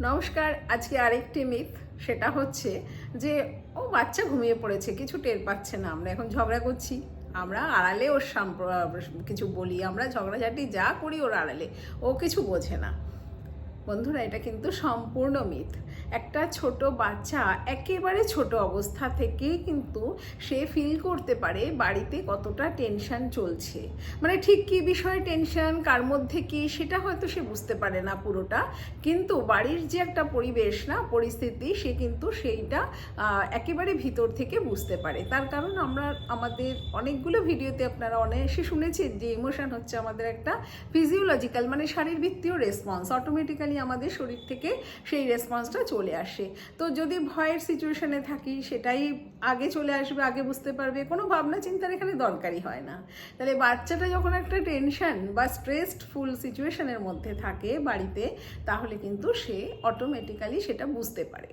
নমস্কার। আজকে আরেকটি মিথ, সেটা হচ্ছে যে ও বাচ্চা ঘুমিয়ে পড়েছে, কিছু টের পাচ্ছে না, আমরা এখন ঝগড়া করছি, আমরা আড়ালে ওর কিছু বলি, আমরা ঝগড়াঝাটি যা করি ওর আড়ালে, ও কিছু বোঝে না। বন্ধুরা, এটা কিন্তু সম্পূর্ণ মিথ। একটা ছোট বাচ্চা একেবারে ছোট অবস্থা থেকেই কিন্তু সে ফিল করতে পারে বাড়িতে কতটা টেনশন চলছে, মানে ঠিক কী বিষয়ে টেনশন, কার মধ্যে কি, সেটা হয়তো সে বুঝতে পারে না পুরোটা, কিন্তু বাড়ির যে একটা পরিবেশ না, পরিস্থিতি, সে কিন্তু সেইটা একেবারে ভিতর থেকে বুঝতে পারে। তার কারণ আমরা আমাদের অনেকগুলো ভিডিওতে আপনারা অনায়াসে শুনেছেন যে ইমোশন হচ্ছে আমাদের একটা ফিজিওলজিক্যাল, মানে শারীরবৃত্তীয় রেসপন্স, অটোমেটিক্যালি আমাদের শরীর থেকে সেই রেসপন্সটা চলে আসে। তো যদি ভয়ের সিচুয়েশনে থাকি, সেটাই আগে চলে আসবে, আগে বুঝতে পারবে, কোনো ভাবনা চিন্তার এখানে দরকারই হয় না। তাহলে বাচ্চাটা যখন একটা টেনশন বা স্ট্রেসফুল সিচুয়েশনের মধ্যে থাকে বাড়িতে, তাহলে কিন্তু সে অটোমেটিক্যালি সেটা বুঝতে পারে।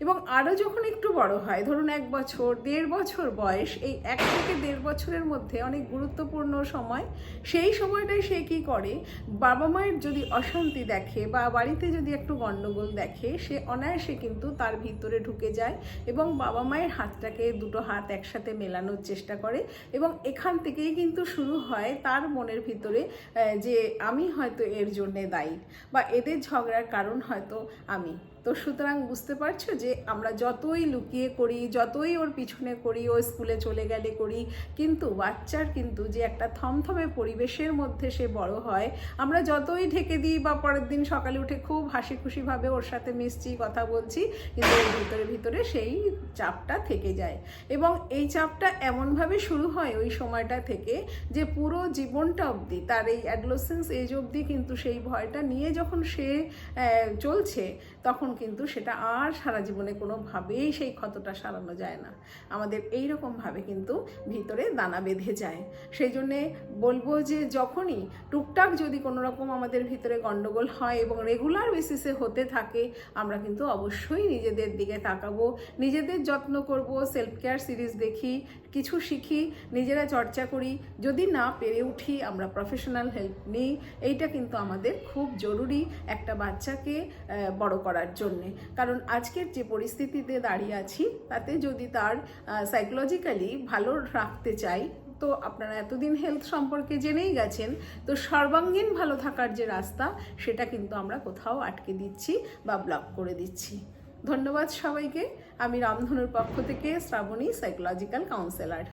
এবং আরও যখন একটু বড় হয়, ধরুন 1 বছর 1.5 বছর বয়স, এই 1 থেকে 1.5 বছরের মধ্যে অনেক গুরুত্বপূর্ণ সময়। সেই সময়টায় সে কী করে, বাবা মায়ের যদি অশান্তি দেখে বা বাড়িতে যদি একটু গণ্ডগোল দেখে, সে অনায়াসে কিন্তু তার ভিতরে ঢুকে যায় এবং বাবা মায়ের হাতটাকে, দুটো হাত একসাথে মেলানোর চেষ্টা করে, এবং এখান থেকেই কিন্তু শুরু হয় তার মনের ভিতরে যে আমি হয়তো এর জন্যে দায়ী, বা এদের ঝগড়ার কারণ হয়তো আমি। তো সুতরাং বুঝতে পারছো যে আমরা যতই লুকিয়ে করি, যতই ওর পিছনে করি, ও স্কুলে চলে গেলে করি, কিন্তু বাচ্চার কিন্তু যে একটা থমথমে পরিবেশের মধ্যে সে বড় হয়, আমরা যতই ঢেকে দিই বা পরের দিন সকালে উঠে খুব হাসি খুশিভাবে ওর সাথে মিশছি, কথা বলছি, কিন্তু ওর ভিতরে ভিতরে সেই চাপটা থেকে যায়। এবং এই চাপটা এমনভাবে শুরু হয় ওই সময়টা থেকে যে পুরো জীবনটা অবধি, তার এই অ্যাডোলেসেন্স এজ অবধি কিন্তু সেই ভয়টা নিয়ে যখন সে চলছে, তখন কিন্তু সেটা আর সারা জীবনে কোনোভাবেই সেই ক্ষতটা সারানো যায় না। আমাদের এই রকমভাবে কিন্তু ভিতরে দানা বেঁধে যায়। সেই জন্যে বলবো যে যখনই টুকটাক যদি কোনো রকম আমাদের ভিতরে গণ্ডগোল হয় এবং রেগুলার বেসিসে হতে থাকে, আমরা কিন্তু অবশ্যই নিজেদের দিকে তাকাবো, নিজেদের যত্ন করব, সেলফ কেয়ার সিরিজ দেখি, কিছু শিখি, নিজেরা চর্চা করি, যদি না পেরে উঠি আমরা প্রফেশনাল হেল্প নিই। এইটা কিন্তু আমাদের খুব জরুরি একটা বাচ্চাকে বড় করার জন্যে। কারণ আজকের যে পরিস্থিতিতে দাঁড়িয়ে আছি, তাতে যদি তার সাইকোলজিক্যালি ভালো রাখতে চাই, তো আপনারা এতদিন হেলথ সম্পর্কে জেনেই গেছেন, তো সর্বাঙ্গীন ভালো থাকার যে রাস্তা, সেটা কিন্তু আমরা কোথাও আটকে দিচ্ছি বা ব্লক করে দিচ্ছি। ধন্যবাদ সবাইকে। আমি রামধনুর পক্ষ থেকে শ্রাবণী, সাইকোলজিক্যাল কাউন্সেলার।